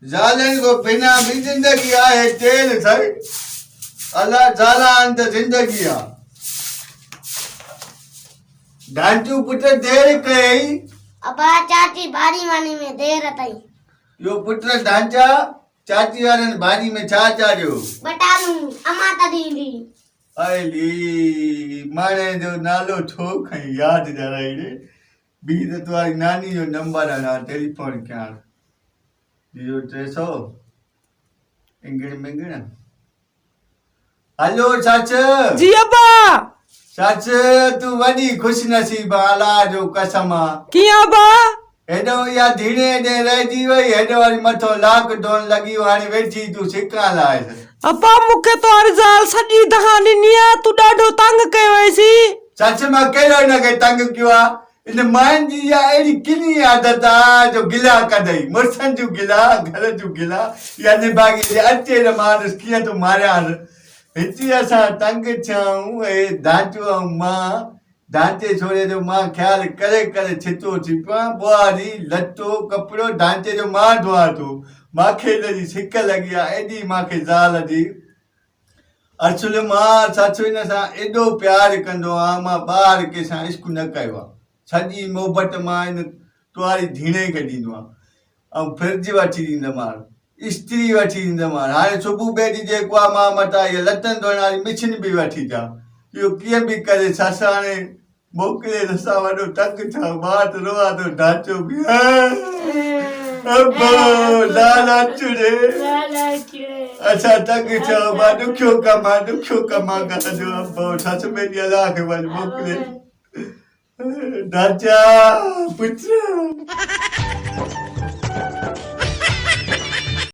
ज़ालनि को बिना भी ज़िंदगी आहे तेल सही अल्लाह ज़ाला अंत ज़िंदगी आहे ढांचू पुट देर कई अबा चाची भारी मानी में देर अथई यो पुट ढांचा चाची वारनि भाॼी में छा चाढ़ियो बटालू अमा तॾींदी अली माणे जो नालो छो खई यादि ॼाणाई रे ॿी त तुम्हारी नानी जो नंबर आहे टेलीफोन कयां 0300 इंगड़ मिंगड़ हेलो सच जी अब्बा सच तू वॾी खुश नसीब अल्लाह जो कसम कीअं अब्बा हेॾो इहा धीरे हेॾे रहिजी वई हेॾो वरी मथो लॉकडाउन लॻी वियो हाणे वेठी तूं सिकां लाइ अब्बा मूंखे तोरी ज़ाल सॼी दहा ॾिनी आहे तूं ॾाढो तंग कयो हुयसीं सच मां कहिड़ो हिनखे तंग कयो आहे इन माइन जी इहा अहिड़ी किनी आदत आहे जो गिला कढई मुड़ुसनि जूं गिला घर जूं गिला इहा निभागी अचे न मारसि कीअं तूं मारियासि हिते असां तंग थियाऊं ऐं ढांचो ऐं मां ढांचे छोरे जो मां ख़्यालु करे करे छितो थी पियां ॿुहारी लटो कपिड़ो ढांचे जो मां धोआ थो मूंखे हिनजी सिक लॻी आहे एॾी मूंखे ज़ाल जी असुल मां ससु हिन सां एॾो प्यारु कंदो आहियां मां ॿार कंहिंसां इश्क न कयो आहे सॼी मोहबत मां हिन तुंहिंजी धीणे खे ॾींदो आहियां ऐं फ्रिज वठी ॾींदोमांसि इस्त्री वठी ॾींदोमांसि हाणे सुबुह ॿेड़ी जेको आहे मां मथां इहा लटनि धोइण वारी मिशिन बि वठी ॾियां इहो कीअं बि करे ससु हाणे मोकिले असां वॾो तंग थिया मां त रोआ थो ढांचो बि अब्बो लाला चुड़े अच्छा तंग थियो मां ॾुखियो कमु आहे घर जो अब्बो ससु मेरी अलाह खे वञ मोकिले ढांचा पुत्र